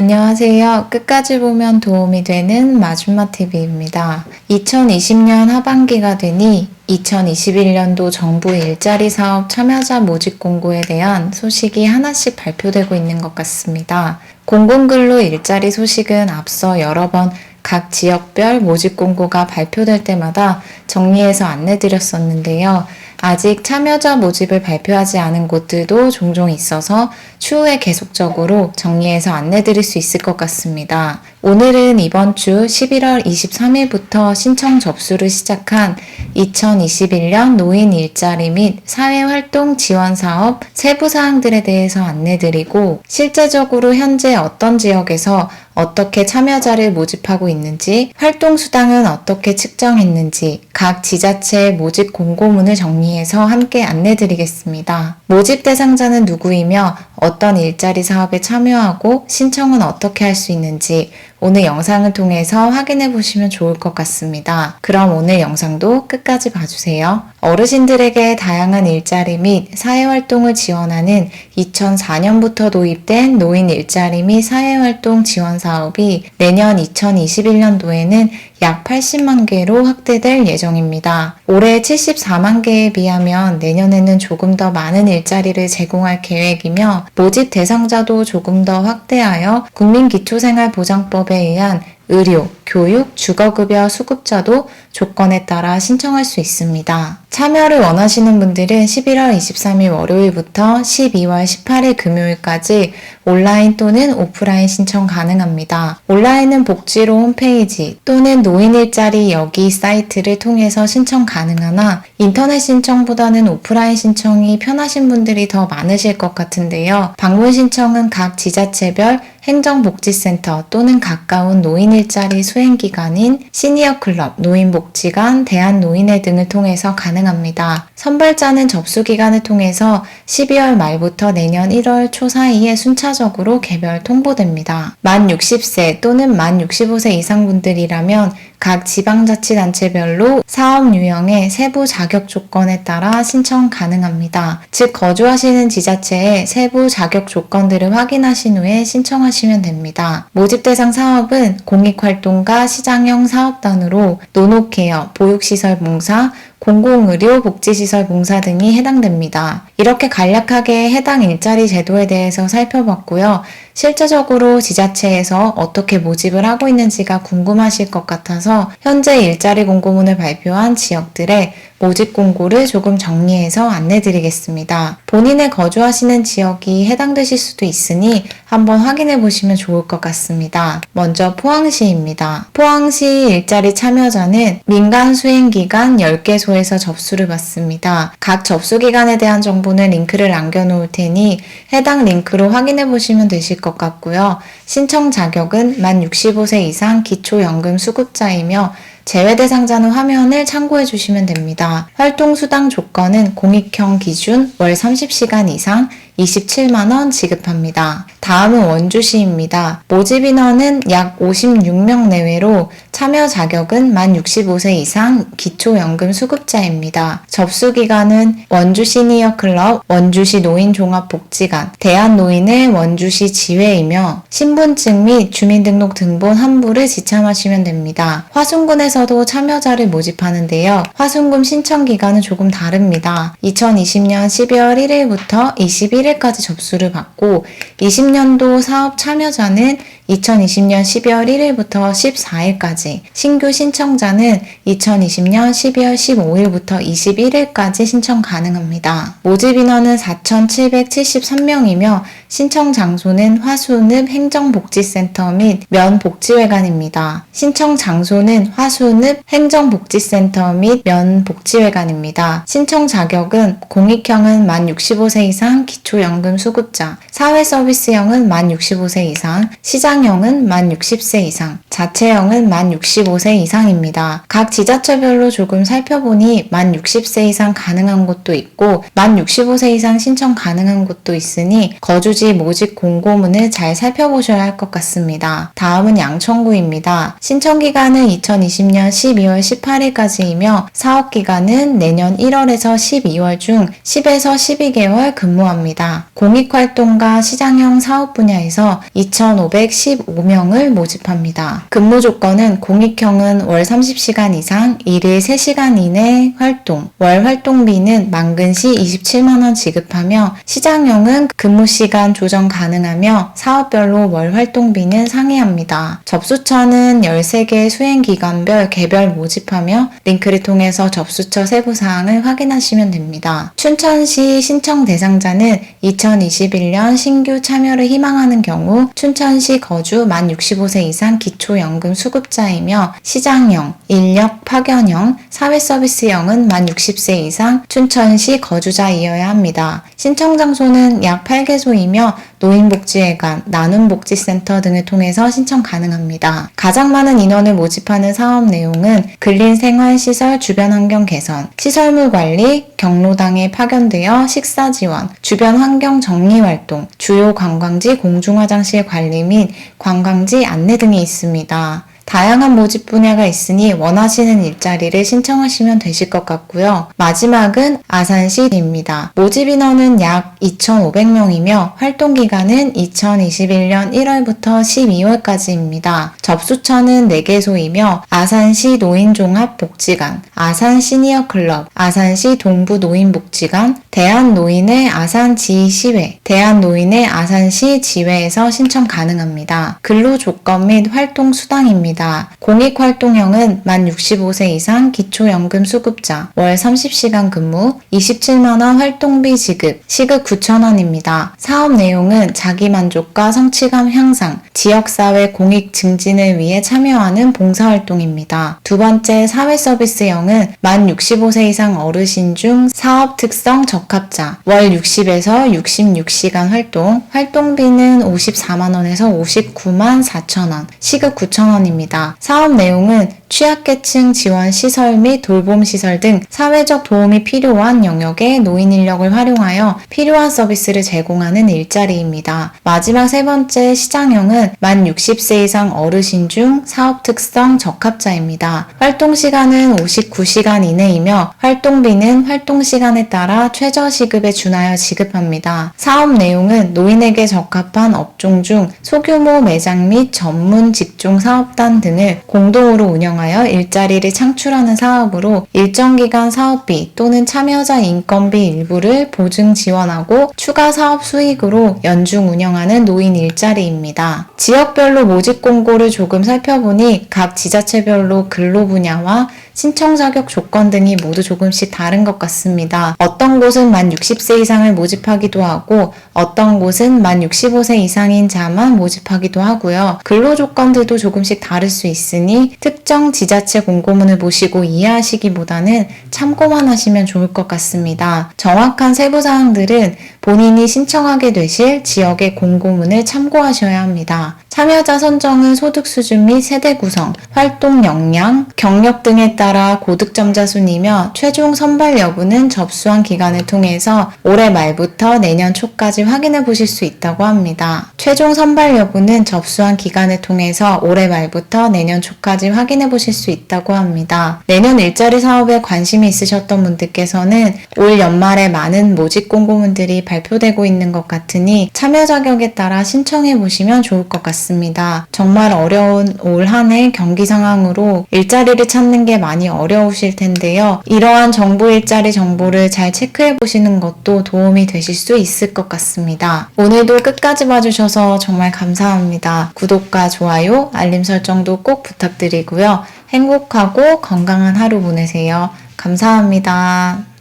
안녕하세요. 끝까지 보면 도움이 되는 마줌마TV입니다. 2020년 하반기가 되니 2021년도 정부 일자리 사업 참여자 모집 공고에 대한 소식이 하나씩 발표되고 있는 것 같습니다. 공공근로 일자리 소식은 앞서 여러 번 각 지역별 모집 공고가 발표될 때마다 정리해서 안내드렸었는데요. 아직 참여자 모집을 발표하지 않은 곳들도 종종 있어서 추후에 계속적으로 정리해서 안내드릴 수 있을 것 같습니다. 오늘은 이번 주 11월 23일부터 신청 접수를 시작한 2021년 노인 일자리 및 사회활동 지원 사업 세부 사항들에 대해서 안내드리고 실제적으로 현재 어떤 지역에서 어떻게 참여자를 모집하고 있는지, 활동 수당은 어떻게 측정했는지 각 지자체의 모집 공고문을 정리해서 함께 안내드리겠습니다. 모집 대상자는 누구이며 어떤 일자리 사업에 참여하고 신청은 어떻게 할 수 있는지 오늘 영상을 통해서 확인해 보시면 좋을 것 같습니다. 그럼 오늘 영상도 끝까지 봐주세요. 어르신들에게 다양한 일자리 및 사회활동을 지원하는 2004년부터 도입된 노인 일자리 및 사회활동 지원 사업이 내년 2021년도에는 약 80만 개로 확대될 예정입니다. 올해 74만 개에 비하면 내년에는 조금 더 많은 일자리를 제공할 계획이며 모집 대상자도 조금 더 확대하여 국민기초생활보장법에 의한 의료, 교육, 주거급여 수급자도 조건에 따라 신청할 수 있습니다. 참여를 원하시는 분들은 11월 23일 월요일부터 12월 18일 금요일까지 온라인 또는 오프라인 신청 가능합니다. 온라인은 복지로 홈페이지 또는 노인일자리 여기 사이트를 통해서 신청 가능하나 인터넷 신청보다는 오프라인 신청이 편하신 분들이 더 많으실 것 같은데요. 방문 신청은 각 지자체별 행정복지센터 또는 가까운 노인일자리 수행기관인 시니어클럽, 노인복지관, 대한노인회 등을 통해서 가능합니다. 선발자는 접수기간을 통해서 12월 말부터 내년 1월 초 사이에 순차적으로 개별 통보됩니다. 만 60세 또는 만 65세 이상 분들이라면 각 지방자치단체별로 사업 유형의 세부 자격 조건에 따라 신청 가능합니다. 즉 거주하시는 지자체의 세부 자격 조건들을 확인하신 후에 신청하시면 됩니다. 모집 대상 사업은 공익활동가 시장형 사업단으로 노노케어, 보육시설봉사, 공공의료 복지시설 봉사 등이 해당됩니다. 이렇게 간략하게 해당 일자리 제도에 대해서 살펴봤고요. 실제적으로 지자체에서 어떻게 모집을 하고 있는지가 궁금하실 것 같아서 현재 일자리 공고문을 발표한 지역들의 모집 공고를 조금 정리해서 안내드리겠습니다. 본인의 거주하시는 지역이 해당되실 수도 있으니 한번 확인해 보시면 좋을 것 같습니다. 먼저 포항시입니다. 포항시 일자리 참여자는 민간 수행기관 10개소에서 접수를 받습니다. 각 접수기관에 대한 정보는 링크를 남겨놓을 테니 해당 링크로 확인해 보시면 되실 것 같고요. 신청 자격은 만 65세 이상 기초연금 수급자이며 제외 대상자는 화면을 참고해 주시면 됩니다. 활동수당 조건은 공익형 기준 월 30시간 이상 27만원 지급합니다. 다음은 원주시입니다. 모집 인원은 약 56명 내외로 참여 자격은 만 65세 이상 기초연금 수급자입니다. 접수 기간은 원주 시니어클럽, 원주시 노인종합복지관, 대한노인회 원주시 지회이며 신분증 및 주민등록 등본 환부를 지참하시면 됩니다. 화순군에서도 참여자를 모집하는데요. 화순군 신청 기간은 조금 다릅니다. 2020년 12월 1일부터 21일까지 접수를 받고 20년도 사업 참여자는 2020년 12월 1일부터 14일까지, 신규 신청자는 2020년 12월 15일부터 21일까지 신청 가능합니다. 모집 인원은 4,773명이며 신청 장소는 화순읍 행정복지센터 및 면복지회관입니다. 신청 장소는 화순읍 행정복지센터 및 면복지회관입니다. 신청 자격은 공익형은 만 65세 이상 기초연금 수급자, 사회서비스형은 만 65세 이상, 시장형은 만 60세 이상, 자체형은 만 65세 이상입니다. 각 지자체별로 조금 살펴보니 만 60세 이상 가능한 곳도 있고 만 65세 이상 신청 가능한 곳도 있으니 거주지 모집 공고문을 잘 살펴보셔야 할 것 같습니다. 다음은 양천구입니다. 신청 기간은 2020년 12월 18일까지이며 사업 기간은 내년 1월에서 12월 중 10에서 12개월 근무합니다. 있습니다. 공익활동가 시장형 사업 분야에서 2,515명을 모집합니다. 근무 조건은 공익형은 월 30시간 이상, 일일 3시간 이내 활동, 월 활동비는 만근시 27만원 지급하며 시장형은 근무시간 조정 가능하며 사업별로 월 활동비는 상이합니다. 접수처는 13개 수행기관별 개별 모집하며 링크를 통해서 접수처 세부사항을 확인하시면 됩니다. 춘천시 신청 대상자는 2021년 신규 참여를 희망하는 경우 춘천시 거주 만 65세 이상 기초연금 수급자이며 시장형, 인력 파견형, 사회서비스형은 만 60세 이상 춘천시 거주자이어야 합니다. 신청 장소는 약 8개소이며 노인복지회관, 나눔복지센터 등을 통해서 신청 가능합니다. 가장 많은 인원을 모집하는 사업 내용은 근린생활시설 주변 환경 개선, 시설물 관리, 경로당에 파견되어 식사 지원, 주변 환경 정리 활동, 주요 관광지 공중화장실 관리 및 관광지 안내 등이 있습니다. 다양한 모집 분야가 있으니 원하시는 일자리를 신청하시면 되실 것 같고요. 마지막은 아산시입니다. 모집 인원은 약 2,500명이며 활동기간은 2021년 1월부터 12월까지입니다. 접수처는 4개소이며 아산시 노인종합복지관, 아산시니어클럽, 아산시 동부노인복지관, 대한노인의 아산지시회, 대한노인의 아산시 지회에서 신청 가능합니다. 근로 조건 및 활동 수당입니다. 공익활동형은 만 65세 이상 기초연금 수급자, 월 30시간 근무, 27만원 활동비 지급, 시급 9,000원입니다. 사업 내용은 자기만족과 성취감 향상, 지역사회 공익 증진을 위해 참여하는 봉사활동입니다. 두 번째 사회서비스형은 만 65세 이상 어르신 중 사업 특성 적합자, 월 60에서 66시간 활동, 활동비는 54만원에서 59만 4천원, 시급 9,000원입니다. 사업 내용은 취약계층 지원 시설 및 돌봄 시설 등 사회적 도움이 필요한 영역의 노인 인력을 활용하여 필요한 서비스를 제공하는 일자리입니다. 마지막 세 번째 시장형은 만 60세 이상 어르신 중 사업 특성 적합자입니다. 활동 시간은 59시간 이내이며 활동비는 활동 시간에 따라 최저 시급에 준하여 지급합니다. 사업 내용은 노인에게 적합한 업종 중 소규모 매장 및 전문 직종 사업단 등을 공동으로 운영하여 일자리를 창출하는 사업으로 일정 기간 사업비 또는 참여자 인건비 일부를 보증 지원하고 추가 사업 수익으로 연중 운영하는 노인 일자리입니다. 지역별로 모집 공고를 조금 살펴보니 각 지자체별로 근로 분야와 신청 자격 조건 등이 모두 조금씩 다른 것 같습니다. 어떤 곳은 만 60세 이상을 모집하기도 하고 어떤 곳은 만 65세 이상인 자만 모집하기도 하고요. 근로 조건들도 조금씩 다를 수 있으니 특정 지자체 공고문을 보시고 이해하시기보다는 참고만 하시면 좋을 것 같습니다. 정확한 세부사항들은 본인이 신청하게 되실 지역의 공고문을 참고하셔야 합니다. 참여자 선정은 소득 수준 및 세대 구성, 활동 역량, 경력 등에 따라 고득점자 순이며 최종 선발 여부는 접수한 기간을 통해서 올해 말부터 내년 초까지 확인해 보실 수 있다고 합니다. 최종 선발 여부는 접수한 기간을 통해서 올해 말부터 내년 초까지 확인해 보실 수 있다고 합니다. 내년 일자리 사업에 관심이 있으셨던 분들께서는 올 연말에 많은 모집 공고문들이 발표되고 있는 것 같으니 참여 자격에 따라 신청해 보시면 좋을 것 같습니다. 정말 어려운 올 한 해 경기 상황으로 일자리를 찾는 게 많이 어려우실 텐데요. 이러한 정부 일자리 정보를 잘 체크해 보시는 것도 도움이 되실 수 있을 것 같습니다. 오늘도 끝까지 봐주셔서 정말 감사합니다. 구독과 좋아요, 알림 설정도 꼭 부탁드리고요. 행복하고 건강한 하루 보내세요. 감사합니다.